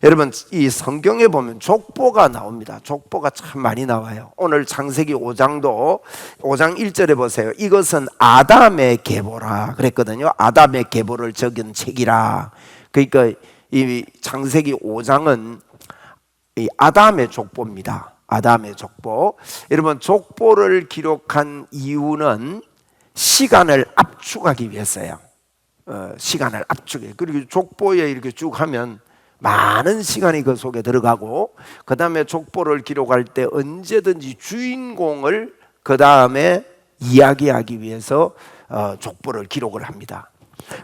여러분, 이 성경에 보면 족보가 나옵니다. 족보가 참 많이 나와요. 오늘 창세기 5장도 5장 1절에 보세요. 이것은 아담의 계보라 그랬거든요. 아담의 계보를 적은 책이라. 그러니까 이 창세기 5장은 이 아담의 족보입니다. 아담의 족보. 여러분, 족보를 기록한 이유는 시간을 압축하기 위해서요. 시간을 압축해. 그리고 족보에 이렇게 쭉 하면 많은 시간이 그 속에 들어가고, 그 다음에 족보를 기록할 때 언제든지 주인공을 그 다음에 이야기하기 위해서 족보를 기록을 합니다.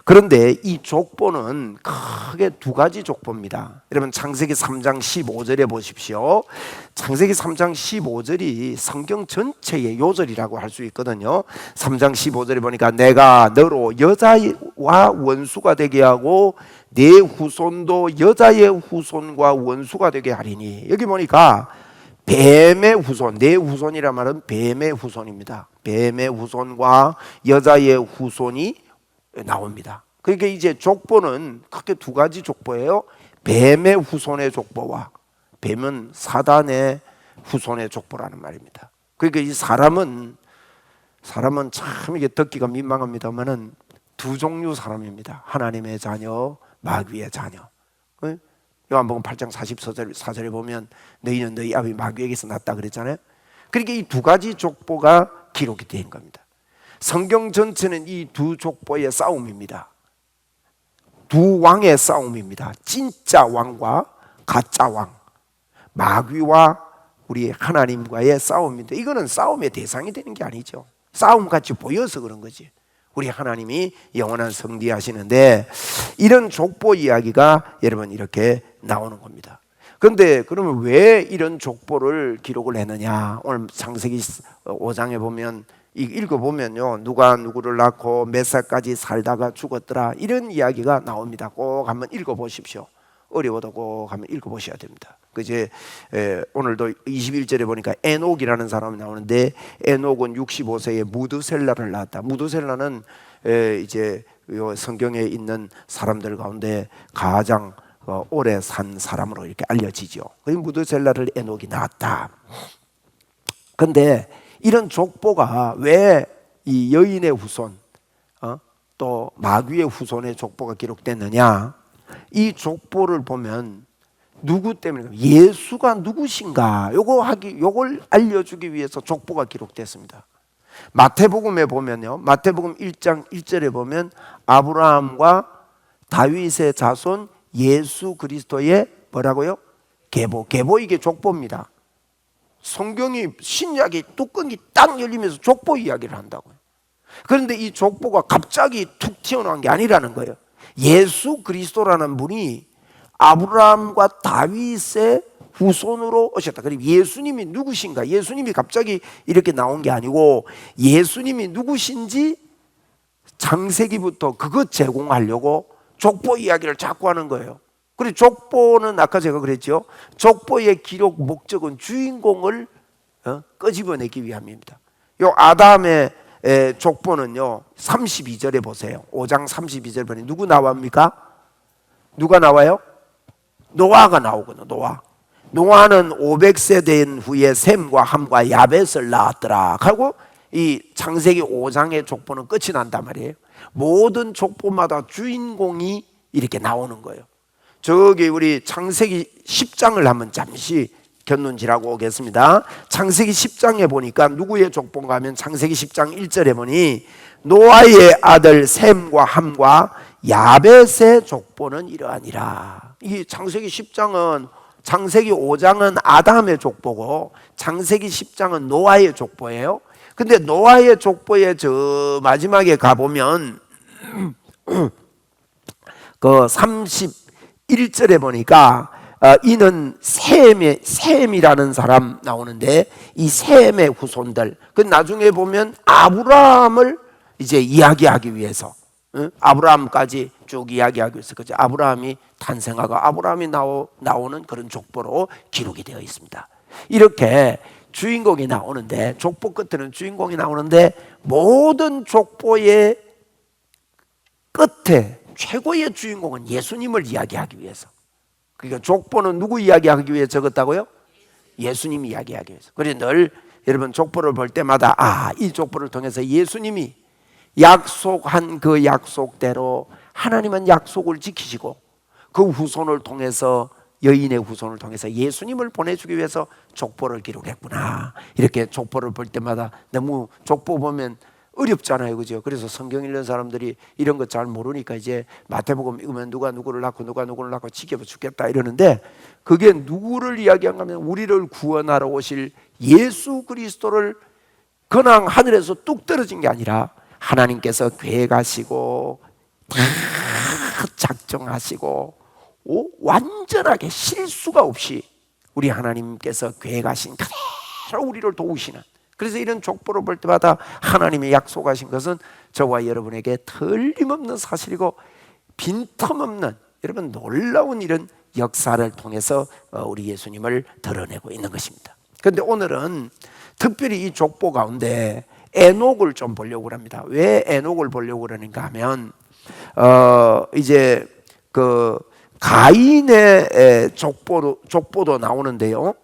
그런데 이 족보는 크게 두 가지 족보입니다. 여러분, 창세기 3장 15절에 보십시오. 창세기 3장 15절이 성경 전체의 요절이라고 할 수 있거든요. 3장 15절에 보니까 내가 너로 여자와 원수가 되게 하고 네 후손도 여자의 후손과 원수가 되게 하리니, 여기 보니까 뱀의 후손, 네 후손이란 말은 뱀의 후손입니다. 뱀의 후손과 여자의 후손이 나옵니다. 그러니까 이제 족보는 크게 두 가지 족보예요. 뱀의 후손의 족보와 뱀은 사단의 후손의 족보라는 말입니다. 그러니까 이 사람은 참 이게 듣기가 민망합니다만은 두 종류 사람입니다. 하나님의 자녀, 마귀의 자녀. 요한복음 8장 44절에 보면 너희는 너희 아비 마귀에게서 났다 그랬잖아요. 그러니까 이 두 가지 족보가 기록이 된 겁니다. 성경 전체는 이 두 족보의 싸움입니다. 두 왕의 싸움입니다. 진짜 왕과 가짜 왕, 마귀와 우리 하나님과의 싸움인데, 이거는 싸움의 대상이 되는 게 아니죠. 싸움같이 보여서 그런 거지. 우리 하나님이 영원한 성리하시는데, 이런 족보 이야기가 여러분 이렇게 나오는 겁니다. 그런데 그러면 왜 이런 족보를 기록을 했느냐? 오늘 창세기 5장에 보면 읽어보면요, 누가 누구를 낳고 몇 살까지 살다가 죽었더라, 이런 이야기가 나옵니다. 꼭 한번 읽어보십시오. 어려워도 꼭 한번 읽어보셔야 됩니다. 그제 오늘도 21절에 보니까 에녹이라는 사람이 나오는데, 에녹은 65세에 무드셀라를 낳았다. 무드셀라는 이제 성경에 있는 사람들 가운데 가장 오래 산 사람으로 이렇게 알려지죠. 그 무드셀라를 에녹이 낳았다. 그런데 이런 족보가 왜 이 여인의 후손, 또 마귀의 후손의 족보가 기록됐느냐? 이 족보를 보면 누구 때문에, 예수가 누구신가, 요걸 알려주기 위해서 족보가 기록됐습니다. 마태복음에 보면요, 마태복음 1장 1절에 보면 아브라함과 다윗의 자손 예수 그리스도의 뭐라고요? 계보. 이게 족보입니다. 성경이, 신약이 뚜껑이 딱 열리면서 족보 이야기를 한다고요. 그런데 이 족보가 갑자기 툭 튀어나온 게 아니라는 거예요. 예수 그리스도라는 분이 아브라함과 다윗의 후손으로 오셨다. 그리고 예수님이 누구신가? 예수님이 갑자기 이렇게 나온 게 아니고, 예수님이 누구신지 창세기부터 그것 제공하려고 족보 이야기를 자꾸 하는 거예요. 그리고 족보는 아까 제가 그랬죠, 족보의 기록 목적은 주인공을 끄집어내기 위함입니다. 요 아담의 족보는요 32절에 보세요. 5장 32절 보니 누구 나옵니까? 누가 나와요? 노아가 나오거든요. 노아는 500세 된 후에 셈과 함과 야벳을 낳았더라 하고 이 창세기 5장의 족보는 끝이 난단 말이에요. 모든 족보마다 주인공이 이렇게 나오는 거예요. 저기 우리 창세기 10장을 한번 잠시 곁눈질하고 오겠습니다. 창세기 10장에 보니까 누구의 족보인가 하면 창세기 10장 1절에 보니 노아의 아들 셈과 함과 야벳의 족보는 이러하니라. 이 창세기 10장은, 창세기 5장은 아담의 족보고 창세기 10장은 노아의 족보예요. 근데 노아의 족보의 저 마지막에 가보면 그 31절에 보니까 이는 셈이라는 사람 나오는데, 이 셈의 후손들, 그 나중에 보면 아브라함을 이제 이야기하기 위해서, 아브라함까지 쭉 이야기하기 위해서, 그죠? 아브라함이 탄생하고 아브라함이 나오는 그런 족보로 기록이 되어 있습니다. 이렇게 주인공이 나오는데, 족보 끝에는 주인공이 나오는데, 모든 족보의 끝에 최고의 주인공은 예수님을 이야기하기 위해서. 그러니까 족보는 누구 이야기하기 위해 적었다고요? 예수님 이야기하기 위해서. 그래서 늘 여러분 족보를 볼 때마다 이 족보를 통해서 예수님이 약속한 그 약속대로 하나님은 약속을 지키시고 그 후손을 통해서 여인의 후손을 통해서 예수님을 보내주기 위해서 족보를 기록했구나. 이렇게 족보를 볼 때마다 너무 족보 보면 어렵잖아요, 그죠? 그래서 성경 읽는 사람들이 이런 거 잘 모르니까 이제 마태복음 읽으면 누가 누구를 낳고 누가 누구를 낳고 지켜봐 죽겠다 이러는데, 그게 누구를 이야기한가 하면 우리를 구원하러 오실 예수 그리스도를 그냥 하늘에서 뚝 떨어진 게 아니라 하나님께서 계획하시고 다 작정하시고 완전하게 실수가 없이 우리 하나님께서 계획하신 그대로 우리를 도우시는, 그래서 이런 족보를 볼 때마다 하나님이 약속하신 것은 저와 여러분에게 틀림없는 사실이고 빈틈없는 여러분 놀라운 이런 역사를 통해서 우리 예수님을 드러내고 있는 것입니다. 그런데 오늘은 특별히 이 족보 가운데 에녹을 좀 보려고 합니다. 왜 에녹을 보려고 그러는가 하면 이제 그 가인의 족보도 나오는데요.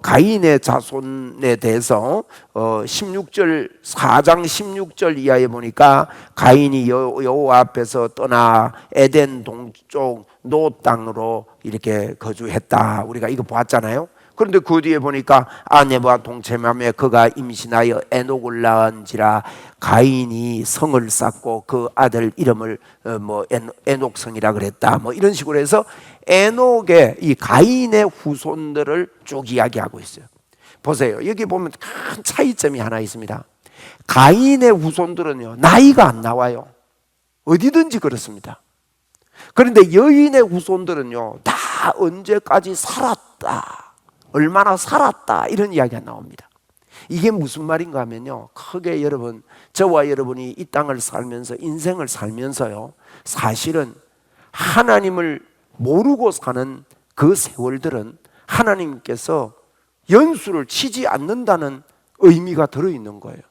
가인의 자손에 대해서 16절 4장 16절 이하에 보니까 가인이 여호와 앞에서 떠나 에덴 동쪽 노 땅으로 이렇게 거주했다. 우리가 이거 보았잖아요. 그런데 그 뒤에 보니까 아내와 동침하며 그가 임신하여 에녹을 낳은지라 가인이 성을 쌓고 그 아들 이름을 에녹성이라 그랬다. 이런 식으로 해서 에녹의 이 가인의 후손들을 쭉 이야기하고 있어요. 보세요. 여기 보면 큰 차이점이 하나 있습니다. 가인의 후손들은요, 나이가 안 나와요. 어디든지 그렇습니다. 그런데 여인의 후손들은요, 다 언제까지 살았다, 얼마나 살았다, 이런 이야기가 나옵니다. 이게 무슨 말인가 하면요, 크게 여러분, 저와 여러분이 이 땅을 살면서 인생을 살면서요, 사실은 하나님을 모르고 사는 그 세월들은 하나님께서 연수를 치지 않는다는 의미가 들어있는 거예요.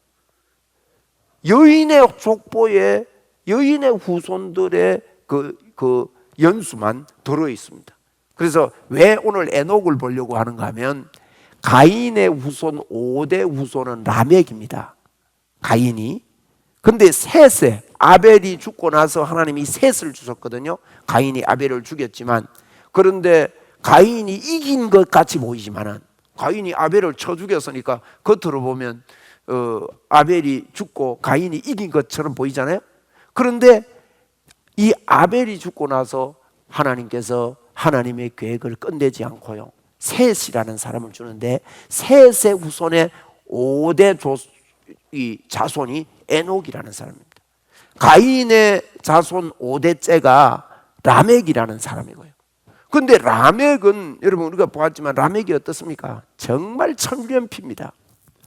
여인의 족보에 여인의 후손들의 그 연수만 들어있습니다. 그래서 왜 오늘 에녹을 보려고 하는가 하면 가인의 후손 5대 후손은 라멕입니다. 가인이. 근데 셋에 아벨이 죽고 나서 하나님이 셋을 주셨거든요. 가인이 아벨을 죽였지만, 그런데 가인이 이긴 것 같이 보이지만은 가인이 아벨을 쳐 죽였으니까 겉으로 보면 아벨이 죽고 가인이 이긴 것처럼 보이잖아요. 그런데 이 아벨이 죽고 나서 하나님께서 하나님의 계획을 끝내지 않고요, 셋이라는 사람을 주는데 셋의 후손의 5대 자손이 에녹이라는 사람입니다. 가인의 자손 5대째가 라멕이라는 사람이고요. 그런데 라멕은 여러분 우리가 보았지만 라멕이 어떻습니까? 정말 천변피입니다.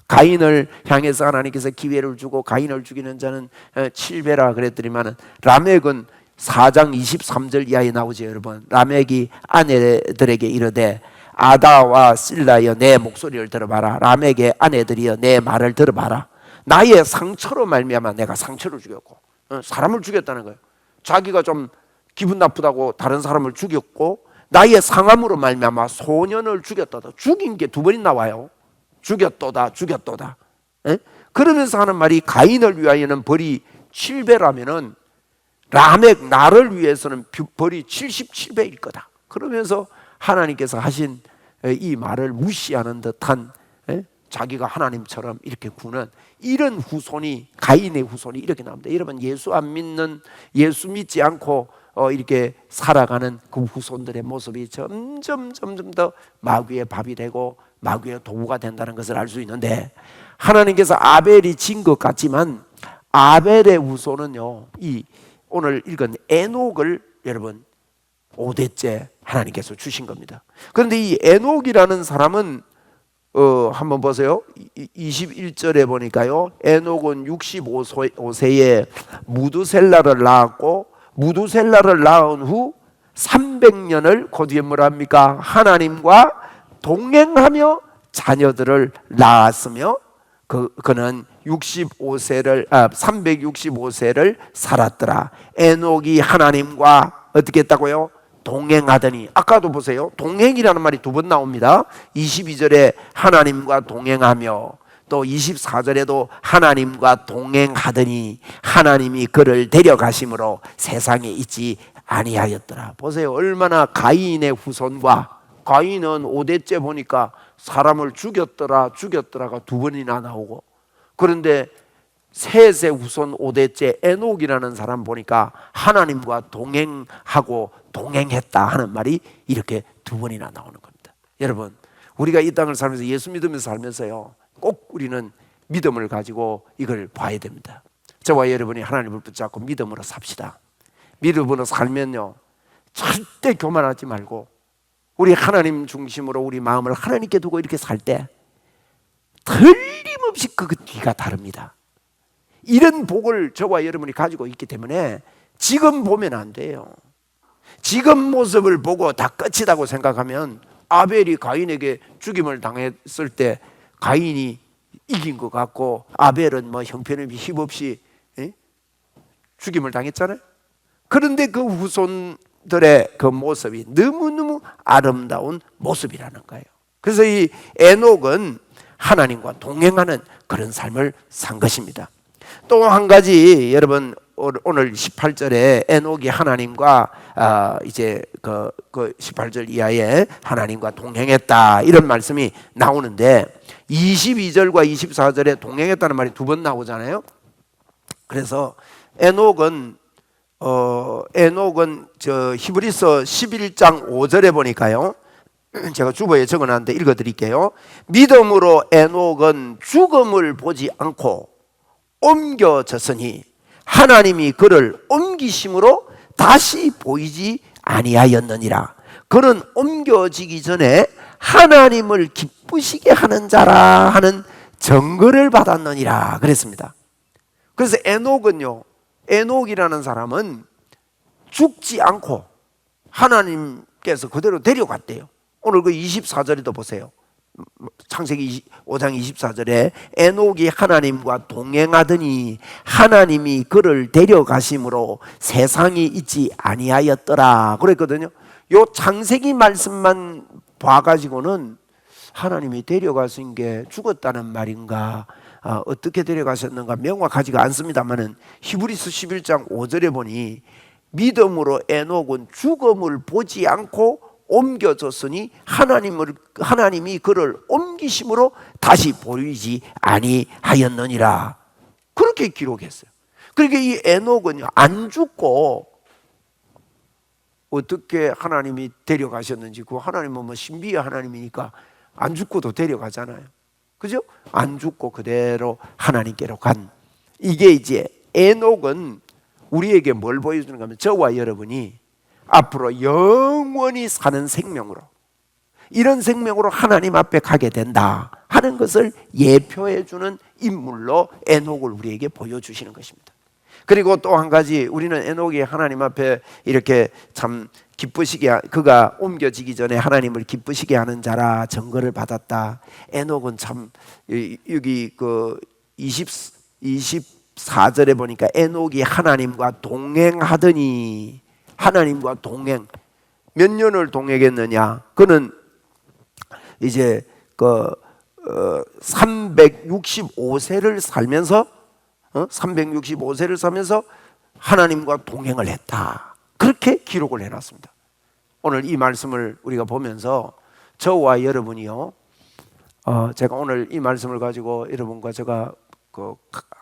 가인을 향해서 하나님께서 기회를 주고 가인을 죽이는 자는 7배라 그랬더니만 라멕은 4장 23절 이하에 나오죠. 여러분, 라멕이 아내들에게 이르되 아다와 실라여 내 목소리를 들어봐라. 라멕의 아내들이여 내 말을 들어봐라. 나의 상처로 말미암아 내가 상처를 죽였고, 사람을 죽였다는 거예요. 자기가 좀 기분 나쁘다고 다른 사람을 죽였고, 나의 상함으로 말미암아 소년을 죽였도다. 죽인 게 2번이 나와요. 죽였도다. 그러면서 하는 말이 가인을 위하여는 벌이 7배라면은 라멕 나를 위해서는 벌이 77배일 거다. 그러면서 하나님께서 하신 이 말을 무시하는 듯한, 자기가 하나님처럼 이렇게 구는 이런 후손이, 가인의 후손이 이렇게 나옵니다. 여러분, 예수 안 믿는, 예수 믿지 않고 이렇게 살아가는 그 후손들의 모습이 점점 더 마귀의 밥이 되고 마귀의 도구가 된다는 것을 알 수 있는데, 하나님께서 아벨이 진 것 같지만 아벨의 후손은요, 이 오늘 읽은 에녹을 여러분 5대째 하나님께서 주신 겁니다. 그런데 이 에녹이라는 사람은 한번 보세요. 21절에 보니까요, 에녹은 65세에 무두셀라를 낳았고, 무두셀라를 낳은 후 300년을 그 뒤에 뭐라 합니까? 하나님과 동행하며 자녀들을 낳았으며 그는 365세를 살았더라. 에녹이 하나님과 어떻게 했다고요? 동행하더니, 아까도 보세요. 동행이라는 말이 두 번 나옵니다. 22절에 하나님과 동행하며, 또 24절에도 하나님과 동행하더니 하나님이 그를 데려가심으로 세상에 있지 아니하였더라. 보세요. 얼마나 가인의 후손과, 가인은 5대째 보니까 사람을 죽였더라가 두 번이나 나오고, 그런데 셋의 후손 5대째 에녹이라는 사람 보니까 하나님과 동행하고 동행했다 하는 말이 이렇게 두 번이나 나오는 겁니다. 여러분, 우리가 이 땅을 살면서 예수 믿으면서 살면서요, 꼭 우리는 믿음을 가지고 이걸 봐야 됩니다. 저와 여러분이 하나님을 붙잡고 믿음으로 삽시다. 믿음으로 살면요, 절대 교만하지 말고 우리 하나님 중심으로 우리 마음을 하나님께 두고 이렇게 살 때 틀림없이 그 뒤가 다릅니다. 이런 복을 저와 여러분이 가지고 있기 때문에 지금 보면 안 돼요. 지금 모습을 보고 다 끝이라고 생각하면, 아벨이 가인에게 죽임을 당했을 때 가인이 이긴 것 같고 아벨은 뭐 형편없이 힘없이 죽임을 당했잖아요. 그런데 그 후손들의 그 모습이 너무너무 아름다운 모습이라는 거예요. 그래서 이 에녹은 하나님과 동행하는 그런 삶을 산 것입니다. 또 한 가지, 여러분, 오늘 18절에 에녹이 하나님과 이제 그 18절 이하에 하나님과 동행했다 이런 말씀이 나오는데, 22절과 24절에 동행했다는 말이 두 번 나오잖아요. 그래서 에녹은 저 히브리서 11장 5절에 보니까요, 제가 주보에 적어놨는데 읽어드릴게요. 믿음으로 에녹은 죽음을 보지 않고 옮겨졌으니 하나님이 그를 옮기심으로 다시 보이지 아니하였느니라. 그는 옮겨지기 전에 하나님을 기쁘시게 하는 자라 하는 증거를 받았느니라 그랬습니다. 그래서 에녹이라는 사람은 죽지 않고 하나님께서 그대로 데려갔대요. 오늘 그 24절에도 보세요. 창세기 5장 24절에 에녹이 하나님과 동행하더니 하나님이 그를 데려가심으로 세상이 있지 아니하였더라 그랬거든요. 요 창세기 말씀만 봐가지고는 하나님이 데려가신 게 죽었다는 말인가, 어떻게 데려가셨는가 명확하지가 않습니다만은, 히브리서 11장 5절에 보니 믿음으로 에녹은 죽음을 보지 않고 옮겨졌으니 하나님이 그를 옮기심으로 다시 보이지 아니하였느니라 그렇게 기록했어요. 그러니까 이 에녹은 안 죽고 어떻게 하나님이 데려가셨는지, 그 하나님은 뭐 신비의 하나님이니까 안 죽고도 데려가잖아요. 그죠? 안 죽고 그대로 하나님께로 간, 이게 이제 에녹은 우리에게 뭘 보여주는가 하면, 저와 여러분이 앞으로 영원히 사는 생명으로, 이런 생명으로 하나님 앞에 가게 된다 하는 것을 예표해 주는 인물로 에녹을 우리에게 보여주시는 것입니다. 그리고 또 한 가지, 우리는 에녹이 하나님 앞에 이렇게 참 기쁘시게, 그가 옮겨지기 전에 하나님을 기쁘시게 하는 자라 증거를 받았다. 에녹은 참, 여기 그 24절에 보니까 에녹이 하나님과 동행하더니, 하나님과 동행, 몇 년을 동행했느냐? 그는 이제 그 365세를 살면서 365세를 살면서 하나님과 동행을 했다. 그렇게 기록을 해놨습니다. 오늘 이 말씀을 우리가 보면서 저와 여러분이요, 제가 오늘 이 말씀을 가지고 여러분과 제가 그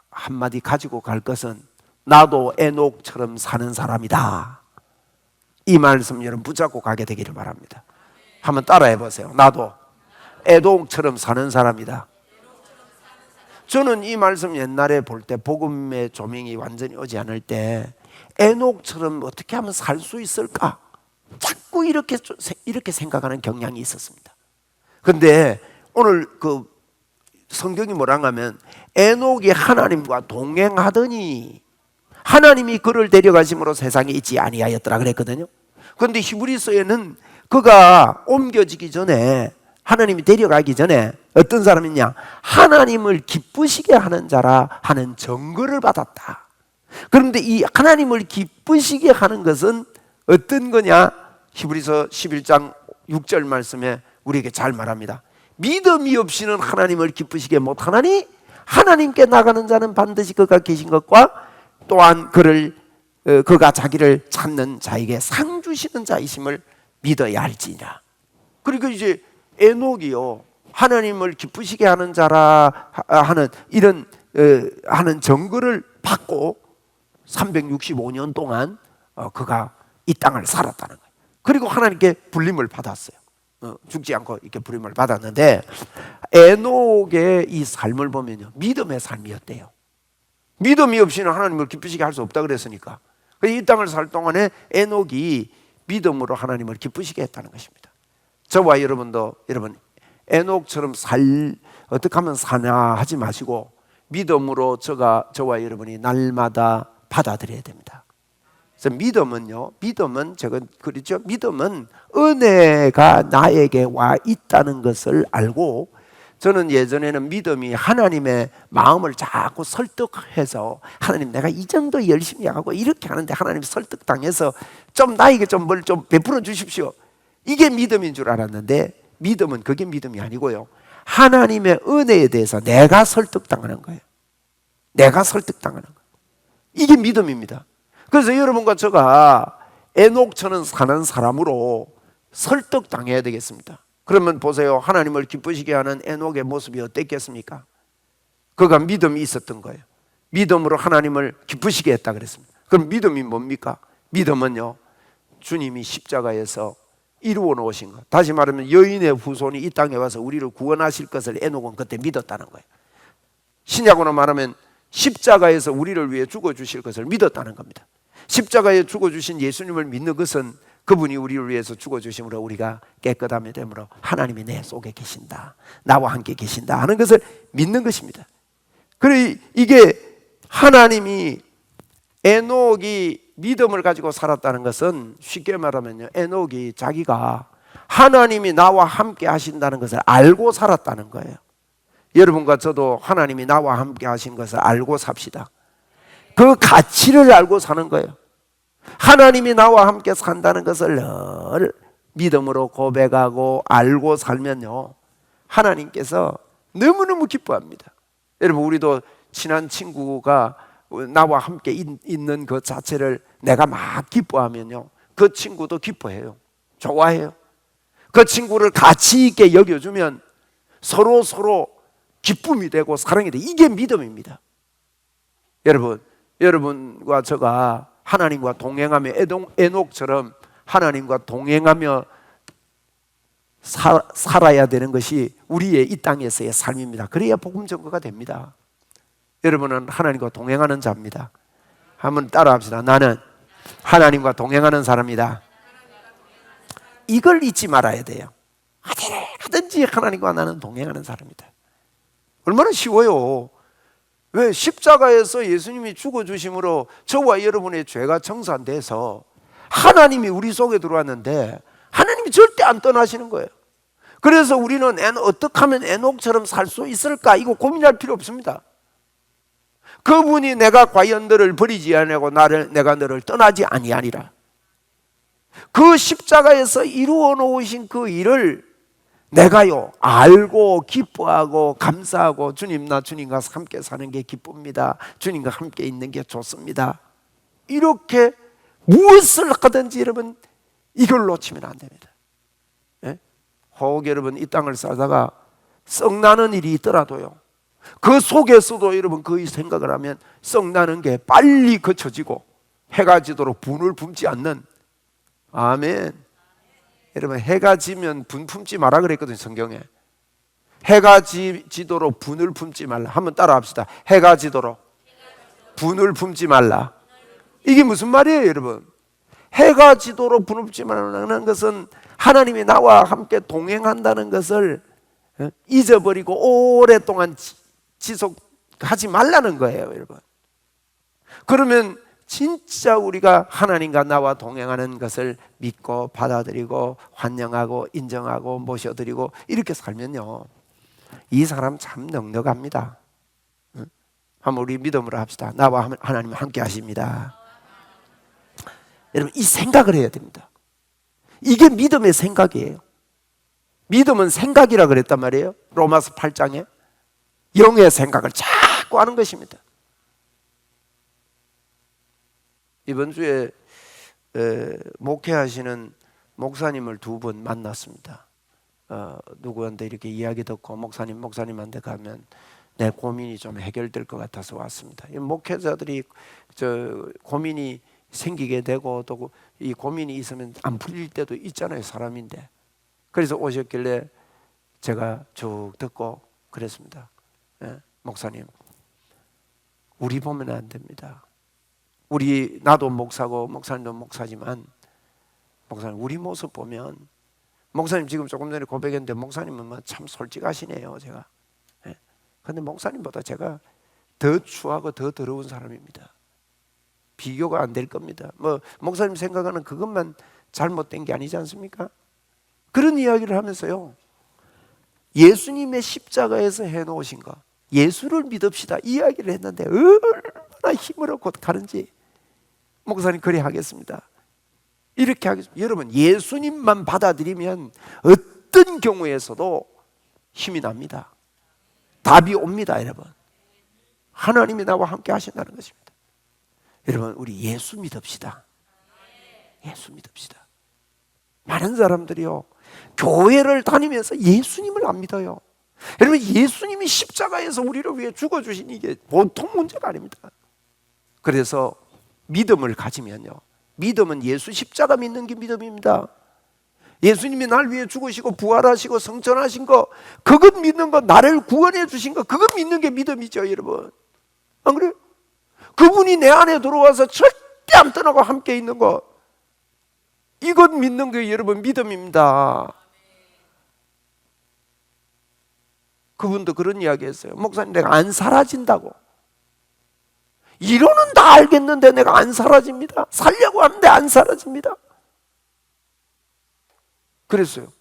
한마디 가지고 갈 것은, 나도 에녹처럼 사는 사람이다. 이 말씀 여러분 붙잡고 가게 되기를 바랍니다. 한번 따라해 보세요. 나도 에녹처럼 사는 사람이다. 저는 이 말씀 옛날에 볼 때, 복음의 조명이 완전히 오지 않을 때 에녹처럼 어떻게 하면 살 수 있을까? 자꾸 이렇게 생각하는 경향이 있었습니다. 그런데 오늘 그 성경이 뭐라고 하면, 에녹이 하나님과 동행하더니 하나님이 그를 데려가심으로 세상에 있지 아니하였더라 그랬거든요. 그런데 히브리서에는 그가 옮겨지기 전에, 하나님이 데려가기 전에 어떤 사람이냐? 하나님을 기쁘시게 하는 자라 하는 증거를 받았다. 그런데 이 하나님을 기쁘시게 하는 것은 어떤 거냐? 히브리서 11장 6절 말씀에 우리에게 잘 말합니다. 믿음이 없이는 하나님을 기쁘시게 못하나니 하나님께 나가는 자는 반드시 그가 계신 것과 또한 그가 자기를 찾는 자에게 상 주시는 자이심을 믿어야 할지니라. 그리고 이제 에녹이요, 하나님을 기쁘시게 하는 자라 하는 이런 하는 정글을 받고 365년 동안 그가 이 땅을 살았다는 거예요. 그리고 하나님께 불림을 받았어요. 죽지 않고 이렇게 불림을 받았는데, 에녹의 이 삶을 보면요, 믿음의 삶이었대요. 믿음이 없이는 하나님을 기쁘시게 할 수 없다 그랬으니까 이 땅을 살 동안에 에녹이 믿음으로 하나님을 기쁘시게 했다는 것입니다. 저와 여러분도 여러분 에녹처럼 어떻게 하면 사냐 하지 마시고 믿음으로 저와 여러분이 날마다 받아들여야 됩니다. 그래서 믿음은 제가 그렇죠. 믿음은 은혜가 나에게 와 있다는 것을 알고, 저는 예전에는 믿음이 하나님의 마음을 자꾸 설득해서 하나님 내가 이 정도 열심히 하고 이렇게 하는데 하나님 설득당해서 좀 나에게 좀 뭘 좀 베풀어 주십시오, 이게 믿음인 줄 알았는데, 믿음은 그게 믿음이 아니고요, 하나님의 은혜에 대해서 내가 설득당하는 거예요. 내가 설득당하는 거예요. 이게 믿음입니다. 그래서 여러분과 제가 에녹처럼 사는 사람으로 설득당해야 되겠습니다. 그러면 보세요, 하나님을 기쁘시게 하는 에녹의 모습이 어땠겠습니까? 그가 믿음이 있었던 거예요. 믿음으로 하나님을 기쁘시게 했다 그랬습니다. 그럼 믿음이 뭡니까? 믿음은요, 주님이 십자가에서 이루어 놓으신 것, 다시 말하면 여인의 후손이 이 땅에 와서 우리를 구원하실 것을 에녹은 그때 믿었다는 거예요. 신약으로 말하면 십자가에서 우리를 위해 죽어주실 것을 믿었다는 겁니다. 십자가에 죽어주신 예수님을 믿는 것은 그분이 우리를 위해서 죽어주심으로 우리가 깨끗함이 되므로 하나님이 내 속에 계신다, 나와 함께 계신다 하는 것을 믿는 것입니다. 그래, 이게 하나님이 에녹이 믿음을 가지고 살았다는 것은 쉽게 말하면요, 에녹이 자기가 하나님이 나와 함께 하신다는 것을 알고 살았다는 거예요. 여러분과 저도 하나님이 나와 함께 하신 것을 알고 삽시다. 그 가치를 알고 사는 거예요. 하나님이 나와 함께 산다는 것을 늘 믿음으로 고백하고 알고 살면요, 하나님께서 너무너무 기뻐합니다. 여러분, 우리도 친한 친구가 나와 함께 있는 그 자체를 내가 막 기뻐하면요, 그 친구도 기뻐해요. 좋아해요. 그 친구를 가치 있게 여겨주면 서로 기쁨이 되고 사랑이 되고, 이게 믿음입니다. 여러분과 제가 하나님과 동행하며 에녹처럼 하나님과 동행하며 살아야 되는 것이 우리의 이 땅에서의 삶입니다. 그래야 복음 전거가 됩니다. 여러분은 하나님과 동행하는 자입니다. 한번 따라합시다. 나는 하나님과 동행하는 사람이다. 이걸 잊지 말아야 돼요. 하든지 하나님과 나는 동행하는 사람이다. 얼마나 쉬워요. 왜? 십자가에서 예수님이 죽어주심으로 저와 여러분의 죄가 청산돼서 하나님이 우리 속에 들어왔는데 하나님이 절대 안 떠나시는 거예요. 그래서 우리는 어떻게 하면 에녹처럼 살 수 있을까, 이거 고민할 필요 없습니다. 그분이 내가 과연 너를 버리지 아니하고 내가 너를 떠나지 아니하니라, 그 십자가에서 이루어 놓으신 그 일을 내가요 알고 기뻐하고 감사하고, 주님, 나 주님과 함께 사는 게 기쁩니다, 주님과 함께 있는 게 좋습니다, 이렇게 무엇을 하든지 여러분 이걸 놓치면 안 됩니다. 예? 혹 여러분 이 땅을 살다가 썩나는 일이 있더라도요, 그 속에서도 여러분 그 생각을 하면 썩나는 게 빨리 거쳐지고 해가 지도록 분을 품지 않는, 아멘. 여러분, 해가 지면 분 품지 마라 그랬거든요, 성경에. 해가 지도록 분을 품지 말라. 한번 따라 합시다. 해가 지도록 분을 품지 말라. 이게 무슨 말이에요, 여러분? 해가 지도록 분을 품지 말라는 것은 하나님이 나와 함께 동행한다는 것을 잊어버리고 오랫동안 지속하지 말라는 거예요, 여러분. 그러면 진짜 우리가 하나님과 나와 동행하는 것을 믿고 받아들이고 환영하고 인정하고 모셔드리고 이렇게 살면요, 이 사람 참 넉넉합니다. 한번 우리 믿음으로 합시다. 나와 하나님 함께 하십니다. 여러분, 이 생각을 해야 됩니다. 이게 믿음의 생각이에요. 믿음은 생각이라 그랬단 말이에요. 로마서 8장에 영의 생각을 자꾸 하는 것입니다. 이번 주에 목회하시는 목사님을 2번 만났습니다. 누구한테 이렇게 이야기 듣고 목사님한테 가면 내 고민이 좀 해결될 것 같아서 왔습니다. 목회자들이 고민이 생기게 되고 또 이 고민이 있으면 안 풀릴 때도 있잖아요. 사람인데. 그래서 오셨길래 제가 쭉 듣고 그랬습니다. 목사님, 우리 보면 안 됩니다. 나도 목사고 목사님도 목사지만 목사님 우리 모습 보면, 목사님 지금 조금 전에 고백했는데 목사님은 참 솔직하시네요. 제가 근데 목사님보다 제가 더 추하고 더 더러운 사람입니다. 비교가 안 될 겁니다. 목사님 생각하는 그것만 잘못된 게 아니지 않습니까? 그런 이야기를 하면서요, 예수님의 십자가에서 해놓으신 거, 예수를 믿읍시다 이 이야기를 했는데 얼마나 힘을 얻고 가는지. 목사님 그래 하겠습니다. 이렇게 하겠습니다. 여러분, 예수님만 받아들이면 어떤 경우에서도 힘이 납니다. 답이 옵니다. 여러분, 하나님이 나와 함께 하신다는 것입니다. 여러분, 우리 예수 믿읍시다. 예수 믿읍시다. 많은 사람들이요, 교회를 다니면서 예수님을 안 믿어요. 여러분, 예수님이 십자가에서 우리를 위해 죽어주신 이게 보통 문제가 아닙니다. 그래서 믿음을 가지면요, 믿음은 예수 십자가 믿는 게 믿음입니다. 예수님이 날 위해 죽으시고 부활하시고 성천하신 거, 그것 믿는 거, 나를 구원해 주신 거, 그것 믿는 게 믿음이죠. 여러분, 안 그래요? 그분이 내 안에 들어와서 절대 안 떠나고 함께 있는 거, 이것 믿는 게 여러분 믿음입니다. 그분도 그런 이야기 했어요. 목사님, 내가 안 사라진다고. 이론은 다 알겠는데 내가 안 사라집니다. 살려고 하는데 안 사라집니다. 그랬어요.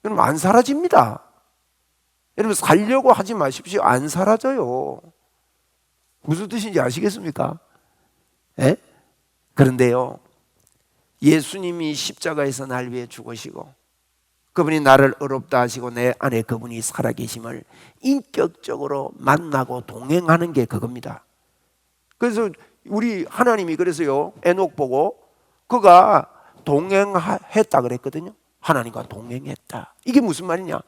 여러분, 안 사라집니다. 여러분, 살려고 하지 마십시오. 안 사라져요. 무슨 뜻인지 아시겠습니까? 예? 그런데요, 예수님이 십자가에서 날 위해 죽으시고 그분이 나를 의롭다 하시고 내 안에 그분이 살아계심을 인격적으로 만나고 동행하는 게 그겁니다. 그래서 우리 하나님이 그래서요, 에녹 보고 그가 동행했다 그랬거든요. 하나님과 동행했다. 이게 무슨 말이냐?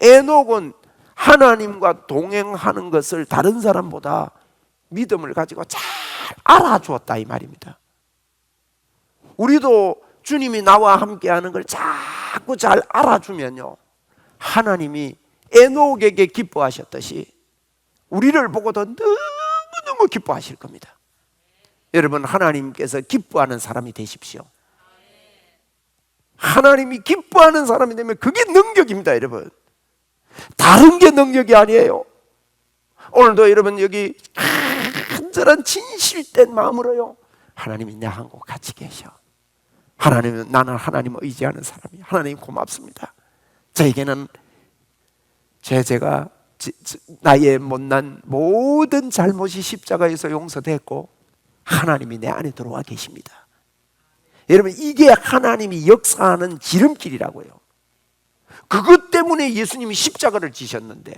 에녹은 하나님과 동행하는 것을 다른 사람보다 믿음을 가지고 잘 알아주었다 이 말입니다. 우리도 주님이 나와 함께하는 걸 자꾸 잘 알아주면요, 하나님이 에녹에게 기뻐하셨듯이 우리를 보고도 너무너무 기뻐하실 겁니다. 여러분, 하나님께서 기뻐하는 사람이 되십시오. 하나님이 기뻐하는 사람이 되면 그게 능력입니다. 여러분, 다른 게 능력이 아니에요. 오늘도 여러분 여기 간절한 진실된 마음으로요, 하나님이 나하고 같이 계셔. 하나님은, 나는 하나님을 의지하는 사람이에요. 하나님 고맙습니다. 저에게는 제가 나의 못난 모든 잘못이 십자가에서 용서됐고 하나님이 내 안에 들어와 계십니다. 여러분, 이게 하나님이 역사하는 지름길이라고요. 그것 때문에 예수님이 십자가를 지셨는데,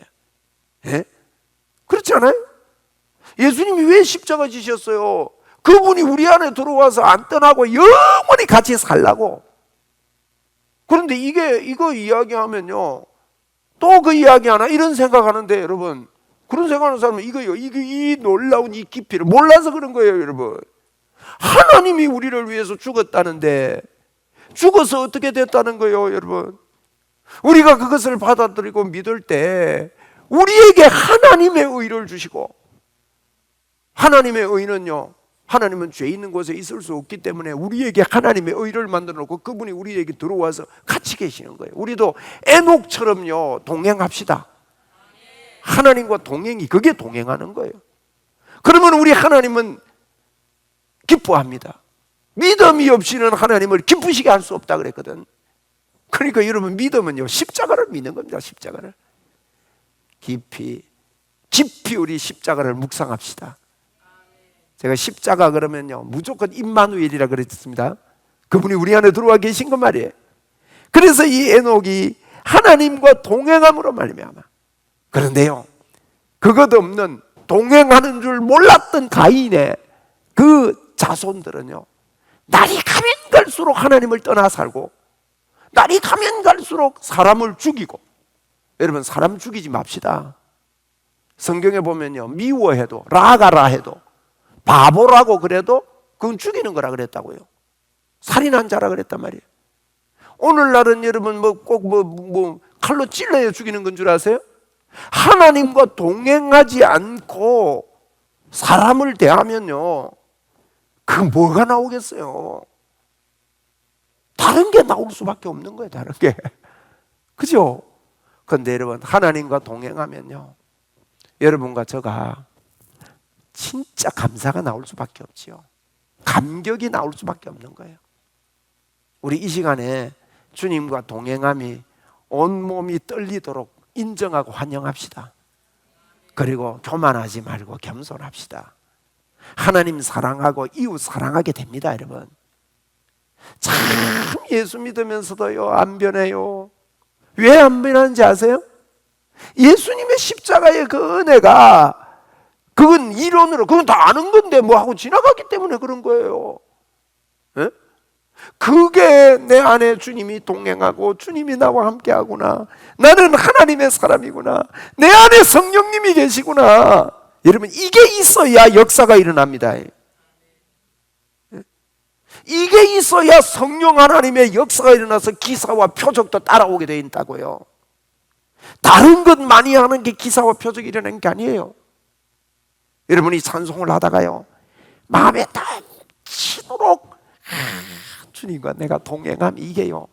예? 그렇지 않아요? 예수님이 왜 십자가 지셨어요? 그분이 우리 안에 들어와서 안 떠나고 영원히 같이 살라고. 그런데 이거 이야기하면요, 또 그 이야기 하나 이런 생각하는데, 여러분, 그런 생각하는 사람은 이거요, 이 놀라운 이 깊이를 몰라서 그런 거예요. 여러분, 하나님이 우리를 위해서 죽었다는데 죽어서 어떻게 됐다는 거예요. 여러분, 우리가 그것을 받아들이고 믿을 때 우리에게 하나님의 의를 주시고, 하나님의 의는요, 하나님은 죄 있는 곳에 있을 수 없기 때문에 우리에게 하나님의 의를 만들어 놓고 그분이 우리에게 들어와서 같이 계시는 거예요. 우리도 에녹처럼요, 동행합시다. 하나님과 동행이, 그게 동행하는 거예요. 그러면 우리 하나님은 기뻐합니다. 믿음이 없이는 하나님을 기쁘시게 할 수 없다 그랬거든. 그러니까 여러분, 믿음은요, 십자가를 믿는 겁니다. 십자가를 깊이 우리 십자가를 묵상합시다. 제가 십자가 그러면요, 무조건 임마누엘이라 그랬습니다. 그분이 우리 안에 들어와 계신 것 말이에요. 그래서 이 에녹이 하나님과 동행함으로 말미암아. 그런데요, 그것 없는 동행하는 줄 몰랐던 가인의 그 자손들은요, 날이 가면 갈수록 하나님을 떠나 살고, 날이 가면 갈수록 사람을 죽이고. 여러분, 사람 죽이지 맙시다. 성경에 보면요, 미워해도, 라가라 해도, 바보라고 그래도 그건 죽이는 거라 그랬다고요. 살인한 자라 그랬단 말이에요. 오늘날은 여러분 꼭 칼로 찔러야 죽이는 건 줄 아세요? 하나님과 동행하지 않고 사람을 대하면요, 그 뭐가 나오겠어요? 다른 게 나올 수밖에 없는 거예요. 다른 게. 그죠? 그런데 여러분, 하나님과 동행하면요, 여러분과 저가 진짜 감사가 나올 수밖에 없지요. 감격이 나올 수밖에 없는 거예요. 우리 이 시간에 주님과 동행함이 온몸이 떨리도록 인정하고 환영합시다. 그리고 교만하지 말고 겸손합시다. 하나님 사랑하고 이웃 사랑하게 됩니다, 여러분. 참 예수 믿으면서도요, 안 변해요. 왜 안 변하는지 아세요? 예수님의 십자가의 그 은혜가, 그건 이론으로, 그건 다 아는 건데 뭐 하고 지나갔기 때문에 그런 거예요. 에? 그게 내 안에 주님이 동행하고 주님이 나와 함께 하구나, 나는 하나님의 사람이구나, 내 안에 성령님이 계시구나. 여러분, 이게 있어야 역사가 일어납니다. 이게 있어야 성령 하나님의 역사가 일어나서 기사와 표적도 따라오게 되어 있다고요. 다른 것 많이 하는 게 기사와 표적이 일어나는 게 아니에요. 여러분이 찬송을 하다가요, 마음에 닿치도록 주님과 내가 동행함, 이게요,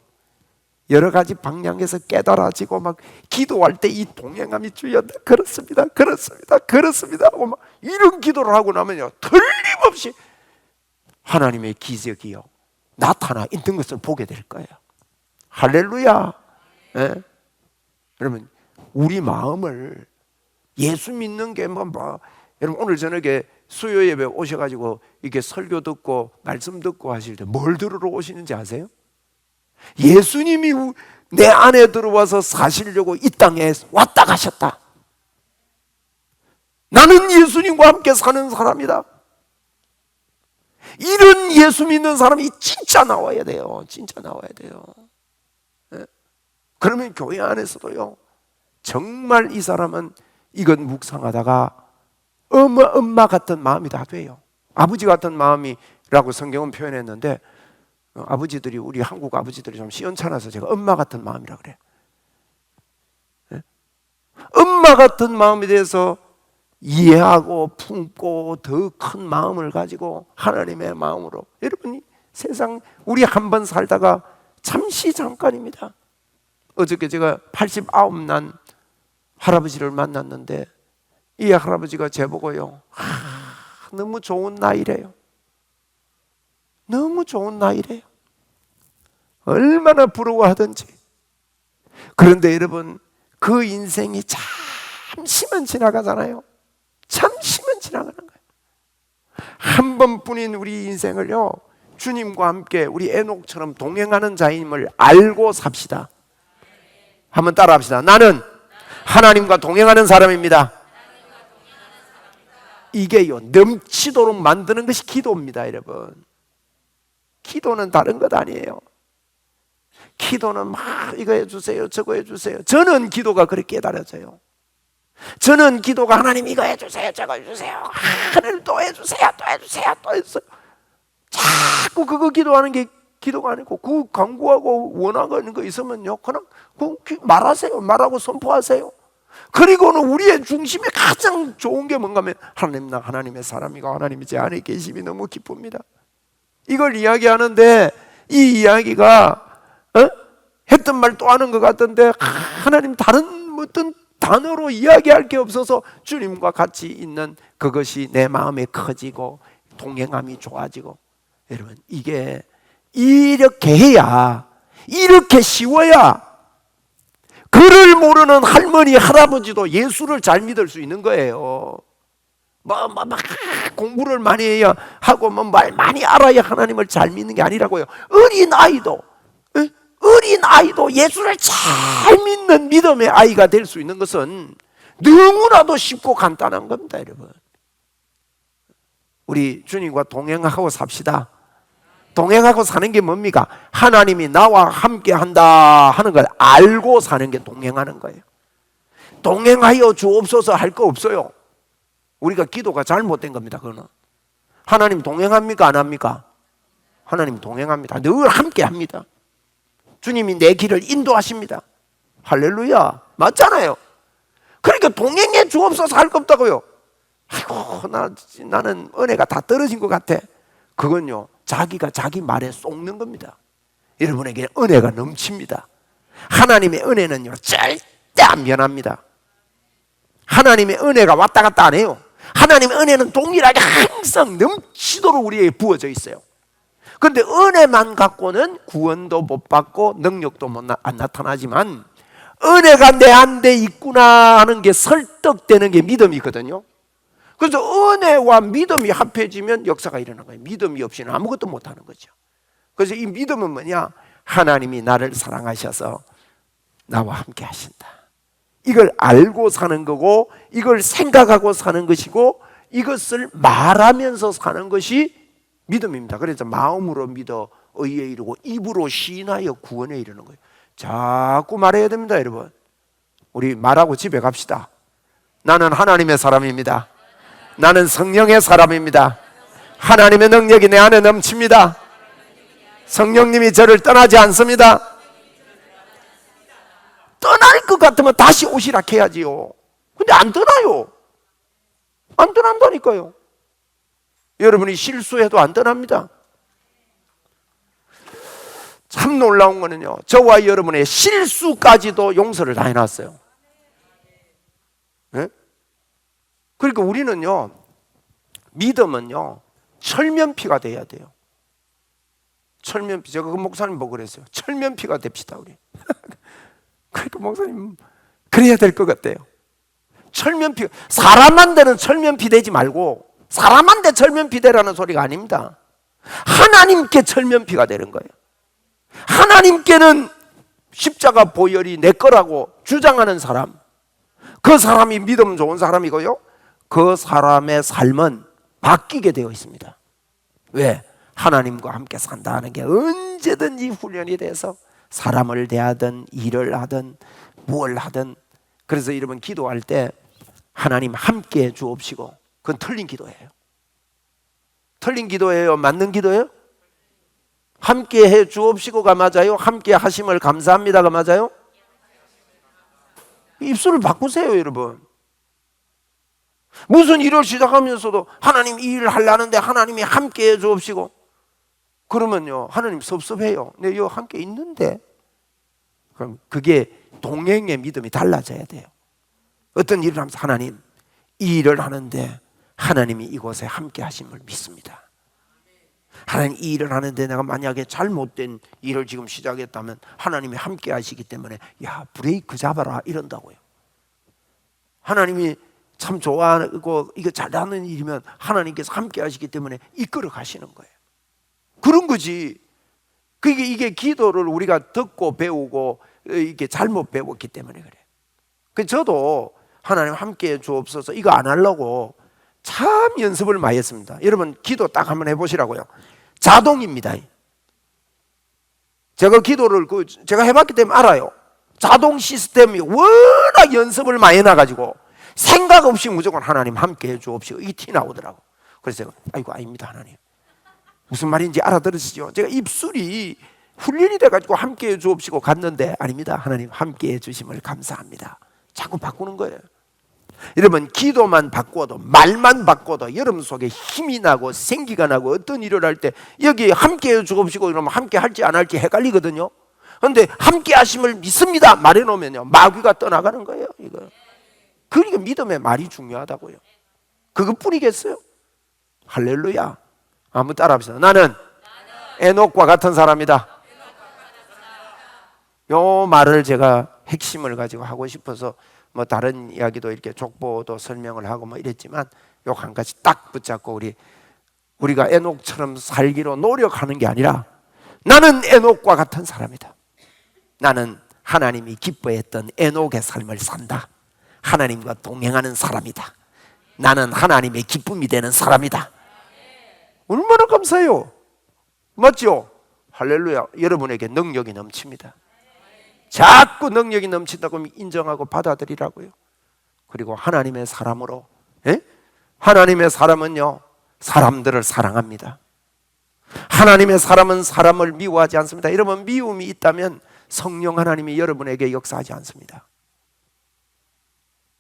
여러 가지 방향에서 깨달아지고 막 기도할 때 이 동행함이 주여 그렇습니다, 그렇습니다, 그렇습니다 하고 막 이런 기도를 하고 나면요, 틀림없이 하나님의 기적이요 나타나 있는 것을 보게 될 거예요. 할렐루야. 예? 여러분, 우리 마음을, 예수 믿는 게 여러분, 오늘 저녁에 수요 예배 오셔가지고 이렇게 설교 듣고 말씀 듣고 하실 때 뭘 들으러 오시는지 아세요? 예수님이 내 안에 들어와서 사시려고 이 땅에 왔다 가셨다. 나는 예수님과 함께 사는 사람이다. 이런 예수 믿는 사람이 진짜 나와야 돼요. 진짜 나와야 돼요. 그러면 교회 안에서도요, 정말 이 사람은 이건 묵상하다가 엄마 같은 마음이 다 돼요. 아버지 같은 마음이라고 성경은 표현했는데, 아버지들이, 우리 한국 아버지들이 좀 시원찮아서 제가 엄마 같은 마음이라 그래요. 엄마 같은 마음에 대해서 이해하고 품고 더 큰 마음을 가지고 하나님의 마음으로. 여러분이 세상, 우리 한 번 살다가 잠시 잠깐입니다. 어저께 제가 89 난 할아버지를 만났는데, 이 할아버지가 제보고요, 너무 좋은 나이래요. 너무 좋은 나이래요. 얼마나 부러워하든지. 그런데 여러분, 그 인생이 잠시만 지나가잖아요. 잠시만 지나가는 거예요. 한 번뿐인 우리 인생을요, 주님과 함께 우리 에녹처럼 동행하는 자임을 알고 삽시다. 한번 따라 합시다. 나는 하나님과 동행하는 사람입니다. 이게요, 넘치도록 만드는 것이 기도입니다, 여러분. 기도는 다른 것 아니에요. 기도는 막 이거 해주세요, 저거 해주세요. 저는 기도가 그렇게 깨달아져요. 저는 기도가 하나님 이거 해주세요, 저거 해주세요, 하나님 또 해주세요, 또 해주세요, 또 해주세요. 자꾸 그거 기도하는 게 기도가 아니고, 그 강구하고 원하는 거 있으면요, 그냥 말하세요. 말하고 선포하세요. 그리고는 우리의 중심이 가장 좋은 게 뭔가 하면, 하나님, 나 하나님의 사람이고 하나님이 제 안에 계심이 너무 기쁩니다. 이걸 이야기하는데, 이 이야기가 했던 말 또 하는 것 같던데, 하나님 다른 어떤 단어로 이야기할 게 없어서 주님과 같이 있는 그것이 내 마음에 커지고 동행함이 좋아지고. 여러분, 이게 이렇게 해야, 이렇게 쉬워야 그를 모르는 할머니 할아버지도 예수를 잘 믿을 수 있는 거예요. 막 공부를 많이 해야 하고 말 많이 알아야 하나님을 잘 믿는 게 아니라고요. 어린 아이도 예수를 잘 믿는 믿음의 아이가 될 수 있는 것은 너무나도 쉽고 간단한 겁니다, 여러분. 우리 주님과 동행하고 삽시다. 동행하고 사는 게 뭡니까? 하나님이 나와 함께 한다 하는 걸 알고 사는 게 동행하는 거예요. 동행하여 주옵소서 할 거 없어요. 우리가 기도가 잘못된 겁니다. 그거는 하나님 동행합니까? 안 합니까? 하나님 동행합니다. 늘 함께 합니다. 주님이 내 길을 인도하십니다. 할렐루야, 맞잖아요. 그러니까 동행해 주옵소서 할 거 없다고요. 아이고 나는 은혜가 다 떨어진 것 같아. 그건요, 자기가 자기 말에 속는 겁니다. 여러분에게 은혜가 넘칩니다. 하나님의 은혜는요 절대 안 변합니다. 하나님의 은혜가 왔다 갔다 안 해요. 하나님의 은혜는 동일하게 항상 넘치도록 우리에게 부어져 있어요. 그런데 은혜만 갖고는 구원도 못 받고 능력도 안 나타나지만 은혜가 내 안에 있구나 하는 게 설득되는 게 믿음이거든요. 그래서 은혜와 믿음이 합해지면 역사가 일어나는 거예요. 믿음이 없이는 아무것도 못하는 거죠. 그래서 이 믿음은 뭐냐? 하나님이 나를 사랑하셔서 나와 함께 하신다. 이걸 알고 사는 거고, 이걸 생각하고 사는 것이고, 이것을 말하면서 사는 것이 믿음입니다. 그래서 마음으로 믿어 의에 이르고 입으로 시인하여 구원에 이르는 거예요. 자꾸 말해야 됩니다, 여러분. 우리 말하고 집에 갑시다. 나는 하나님의 사람입니다. 나는 성령의 사람입니다. 하나님의 능력이 내 안에 넘칩니다. 성령님이 저를 떠나지 않습니다. 떠날 것 같으면 다시 오시라 해야지요. 근데 안 떠나요. 안 떠난다니까요. 여러분이 실수해도 안 떠납니다. 참 놀라운 거는요, 저와 여러분의 실수까지도 용서를 다 해놨어요. 네? 그러니까 우리는요, 믿음은요 철면피가 돼야 돼요. 철면피. 제가 그 목사님 보고 그랬어요. 철면피가 됩시다 우리. 그러니까 목사님 그래야 될 것 같아요. 철면피. 사람한테는 철면피 되지 말고, 사람한테 철면피 되라는 소리가 아닙니다. 하나님께 철면피가 되는 거예요. 하나님께는 십자가 보혈이 내 거라고 주장하는 사람, 그 사람이 믿음 좋은 사람이고요, 그 사람의 삶은 바뀌게 되어 있습니다. 왜? 하나님과 함께 산다는 게 언제든지 훈련이 돼서 사람을 대하든 일을 하든 뭘 하든. 그래서 여러분 기도할 때 하나님 함께 주옵시고, 그건 틀린 기도예요. 틀린 기도예요? 맞는 기도예요? 함께 해 주옵시고가 맞아요? 함께 하심을 감사합니다가 맞아요? 입술을 바꾸세요, 여러분. 무슨 일을 시작하면서도 하나님 이 일을 하려는데 하나님이 함께 해 주옵시고, 그러면요 하나님 섭섭해요. 내 여기 함께 있는데. 그럼 그게 동행의 믿음이 달라져야 돼요. 어떤 일을 하면서 하나님 이 일을 하는데 하나님이 이곳에 함께 하심을 믿습니다. 하나님 이 일을 하는데 내가 만약에 잘못된 일을 지금 시작했다면 하나님이 함께 하시기 때문에 야 브레이크 잡아라 이런다고요. 하나님이 참 좋아하고 이거 잘하는 일이면 하나님께서 함께 하시기 때문에 이끌어 가시는 거예요. 그런 거지. 이게 기도를 우리가 듣고 배우고 이게 잘못 배웠기 때문에 그래요. 그래서 저도 하나님 함께 주옵소서 이거 안 하려고 참 연습을 많이 했습니다. 여러분 기도 딱 한번 해보시라고요. 자동입니다. 제가 기도를 제가 해봤기 때문에 알아요. 자동 시스템이 워낙 연습을 많이 해놔가지고 생각 없이 무조건 하나님 함께 해주옵시고 이 티 나오더라고. 그래서 제가 아이고 아닙니다 하나님. 무슨 말인지 알아들으시죠? 제가 입술이 훈련이 돼가지고 함께 해주옵시고 갔는데 아닙니다 하나님 함께 해주심을 감사합니다. 자꾸 바꾸는 거예요. 여러분 기도만 바꿔도 말만 바꿔도 여러분 속에 힘이 나고 생기가 나고 어떤 일을 할 때 여기 함께 해주옵시고 이러면 함께 할지 안 할지 헷갈리거든요. 그런데 함께 하심을 믿습니다 말해놓으면요 마귀가 떠나가는 거예요. 이거. 그러니까 믿음의 말이 중요하다고요. 그것뿐이겠어요? 할렐루야. 한번 따라합시다. 나는 에녹과 같은 사람이다. 요 말을 제가 핵심을 가지고 하고 싶어서 뭐 다른 이야기도 이렇게 족보도 설명을 하고 뭐 이랬지만 요 한 가지 딱 붙잡고 우리가 에녹처럼 살기로 노력하는 게 아니라 나는 에녹과 같은 사람이다. 나는 하나님이 기뻐했던 에녹의 삶을 산다. 하나님과 동행하는 사람이다. 나는 하나님의 기쁨이 되는 사람이다. 얼마나 감사해요. 맞죠? 할렐루야. 여러분에게 능력이 넘칩니다. 자꾸 능력이 넘친다고 인정하고 받아들이라고요. 그리고 하나님의 사람으로, 하나님의 사람은요, 사람들을 사랑합니다. 하나님의 사람은 사람을 미워하지 않습니다. 여러분, 미움이 있다면 성령 하나님이 여러분에게 역사하지 않습니다.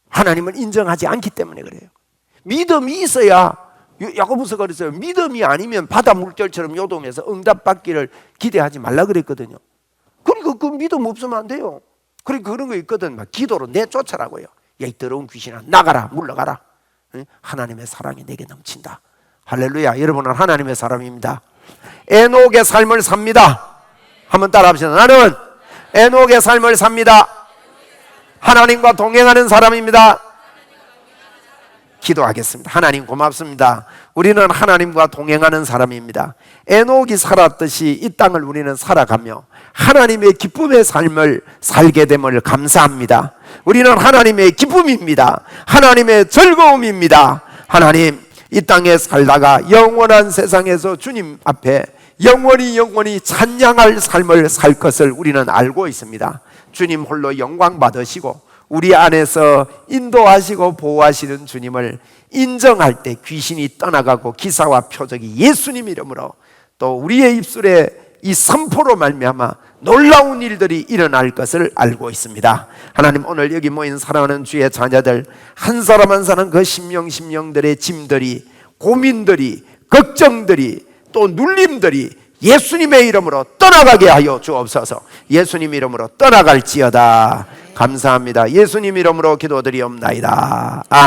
하나님을 인정하지 않기 때문에 그래요. 믿음이 있어야, 야고보서가 그랬어요. 믿음이 아니면 바다 물결처럼 요동해서 응답받기를 기대하지 말라 그랬거든요. 그러니까 그 믿음 없으면 안 돼요. 그러니까 그런 거 있거든. 막 기도로 내쫓아라고요. 야, 이 더러운 귀신아, 나가라, 물러가라. 하나님의 사랑이 내게 넘친다. 할렐루야. 여러분은 하나님의 사람입니다. 에녹의 삶을 삽니다. 한번 따라 합시다. 나는 에녹의 삶을 삽니다. 하나님과 동행하는 사람입니다. 기도하겠습니다. 하나님 고맙습니다. 우리는 하나님과 동행하는 사람입니다. 에녹이 살았듯이 이 땅을 우리는 살아가며 하나님의 기쁨의 삶을 살게 됨을 감사합니다. 우리는 하나님의 기쁨입니다. 하나님의 즐거움입니다. 하나님, 이 땅에 살다가 영원한 세상에서 주님 앞에 영원히 찬양할 삶을 살 것을 우리는 알고 있습니다. 주님 홀로 영광 받으시고 우리 안에서 인도하시고 보호하시는 주님을 인정할 때 귀신이 떠나가고 기사와 표적이 예수님 이름으로 또 우리의 입술에 이 선포로 말미암아 놀라운 일들이 일어날 것을 알고 있습니다. 하나님, 오늘 여기 모인 사랑하는 주의 자녀들 한 사람 한 사람 그 심령들의 짐들이, 고민들이, 걱정들이, 또 눌림들이 예수님의 이름으로 떠나가게 하여 주옵소서. 예수님 이름으로 떠나갈지어다. 감사합니다. 예수님 이름으로 기도드리옵나이다. 아멘.